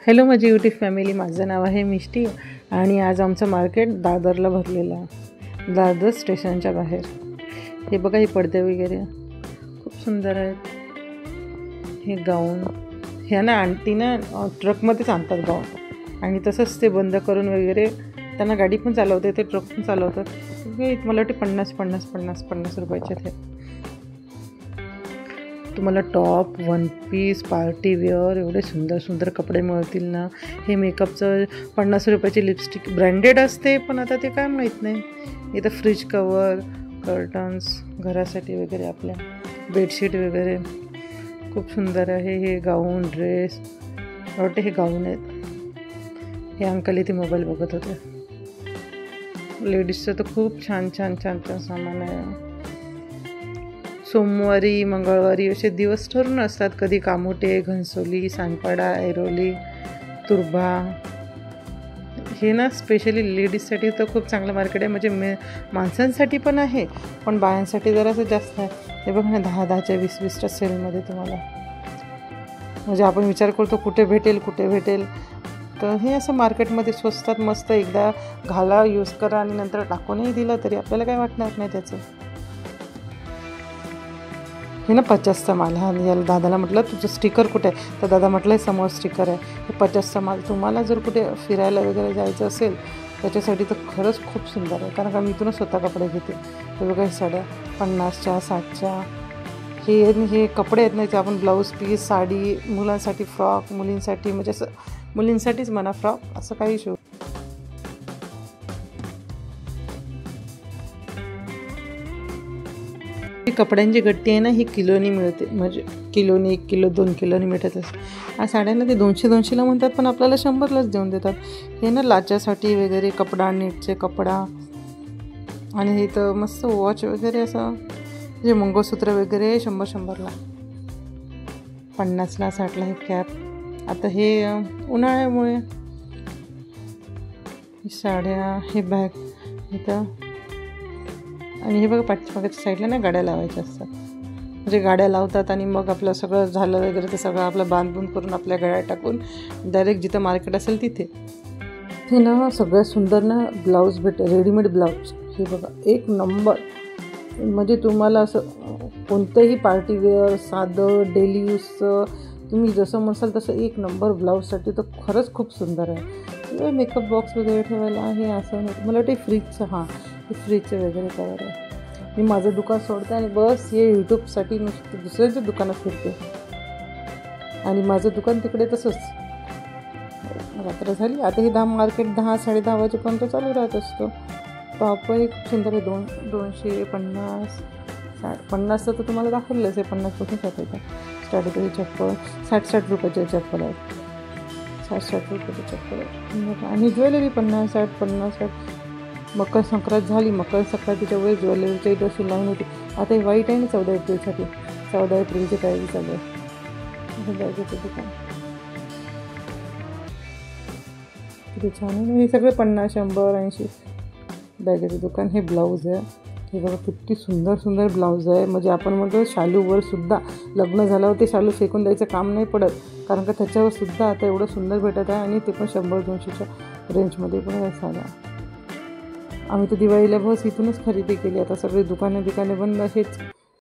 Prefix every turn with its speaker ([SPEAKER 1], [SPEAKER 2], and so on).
[SPEAKER 1] Hello माझी YouTube family, माझं नाव आहे मिष्टी आणि आज आमचं मार्केट दादरला भरलेलं आहे. दादर स्टेशनच्या बाहेर हे बघा, हे पडदे वगैरे खूप सुंदर आहेत. हे गाऊन ह्या ना आणती ना ट्रकमध्येच आणतात गाऊन, आणि तसंच ते बंद करून वगैरे त्यांना गाडी पण चालवते, ते ट्रक पण चालवतात. मला वाटते 50 रुपयाचे ते. तुम्हाला top, one piece, party wear एवढे सुंदर सुंदर कपडे मिळतील ना. हे मेकअपचं 50 रुपयाची लिपस्टिक ब्रँडेड असते, पण आता ते काय माहीत नाही. इथं फ्रीज कवर, कर्टन्स घरासाठी वगैरे, आपल्या बेडशीट वगैरे खूप सुंदर आहे. हे गाऊन, ड्रेस, वाटते हे गाऊन आहेत. हे अंकल इथे मोबाईल बघत होते. लेडीजचं तर खूप छान छान छान छान सामान आहे. सोमवारी, मंगळवारी असे दिवस ठरून असतात. कधी कामोटे, घनसोली, सांगपाडा, ऐरोली, तुर्भा. हे ना स्पेशली लेडीजसाठी तर खूप चांगलं मार्केट आहे. म्हणजे माणसांसाठी पण आहे, पण बायांसाठी जरासं जास्त आहे. हे बघा ना, 10-10च्या 20-20च्या सेलमध्ये तुम्हाला. म्हणजे आपण विचार करतो कुठे भेटेल, तर हे असं मार्केटमध्ये स्वस्तात मस्त एकदा घाला, यूज करा आणि नंतर टाकूनही दिलं तरी आपल्याला काय वाटणार नाही त्याचं. हे ना 50चा माल. हा, याला दादाला म्हटलं तुझं स्टिकर कुठे आहे, तर दादा म्हटलं समोर स्टिकर आहे. हे 50चा माल. तुम्हाला जर कुठे फिरायला वगैरे जायचं असेल त्याच्यासाठी तर खरंच खूप सुंदर आहे, कारण का मी इथूनच स्वतः कपडे घेते. हे बघा, हे साड्या 50च्या, 60च्या. हे कपडे आहेत ना, ते आपण ब्लाऊज पीस, साडी, मुलांसाठी फ्रॉक, मुलींसाठी, म्हणजे असं मुलींसाठीच म्हणा फ्रॉक, असं काही शिव. ही कपड्यांची गट्टी आहे ना, ही किलोनी मिळते. म्हणजे किलोनी, 1 किलो, 2 किलोनी मिळत असते. हा साड्यांना ते 200-200ला म्हणतात, पण आपल्याला 100लाच देऊन देतात. हे ना लाच्यासाठी वगैरे कपडा, नेटचे कपडा. आणि हे तर मस्त वॉच वगैरे, असं जे मंगळसूत्र वगैरे 100-100ला, 50ला, 60ला. हे कॅप. आता हे उन्हाळ्यामुळे साड्या, हे बॅग इथं. आणि हे बघा, पाठीमागच्या साईडला ना गाड्या लावायच्या असतात. म्हणजे गाड्या लावतात आणि मग आपलं सगळं झालं वगैरे ते सगळं आपलं बांधून करून आपल्या गाड्या टाकून डायरेक्ट जिथं मार्केट असेल तिथे. हे ना सगळ्यात सुंदर ना ब्लाऊज रेडीमेड ब्लाऊज. हे बघा, 1 नंबर. म्हणजे तुम्हाला असं कोणतंही पार्टीवेअर, साधं, डेली यूजचं, तुम्ही जसं म्हणसाल तसं 1 नंबर ब्लाऊजसाठी तर खरंच खूप सुंदर आहे. मेकअप बॉक्स वगैरे ठेवायला आहे. असं नाही, मला वाटतं फ्रीजचं, हां हे फ्रीजचं वगैरे कवर आहे. मी माझं दुकान सोडते आणि बस हे यूट्यूबसाठी नुसतं दुसऱ्यांच्या दुकानात फिरते. आणि माझं दुकान तिकडे तसंच. रात्र झाली आता, हे मार्केट 10-10:30 वाजेपर्यंत चालू राहत असतो. टॉपही खूप सुंदर आहे. 250, 50चं तर तुम्हाला दाखवलेलंच आहे. 50 पासून स्टार्ट होतं. स्टार्ट होतं. ही चप्पल 60 रुपयाचे चप्पल आहेत. 60 रुपयाचे चप्पल आहेत. आणि ज्वेलरी 50-60. मकर संक्रांत झाली, मकर संक्रांतीच्या वेळेस ज्वेलरीच्या इथं अशी लाईन होती. आता हे वाईट आहे ना 14 एप्रिलसाठी. 14 एप्रिलची तयारी चालू आहे. बॅगेचं दुकान किती छान आहे. हे सगळे 50, 100, 80 बॅगेचं दुकान. हे ब्लाऊज आहे. हे बघा, किती सुंदर सुंदर ब्लाऊज आहे. म्हणजे आपण म्हणतो शालूवर सुद्धा, लग्न झाल्यावर ते शालू फेकून द्यायचं काम नाही पडत, कारण का त्याच्यावर सुद्धा आता एवढं सुंदर भेटत आहे. आणि ते पण 100-200च्या रेंजमध्ये पण आहे साड्या. आम्ही तर दिवाळीला बस इथूनच खरेदी केली. आता सगळे दुकाने बंद आहेत.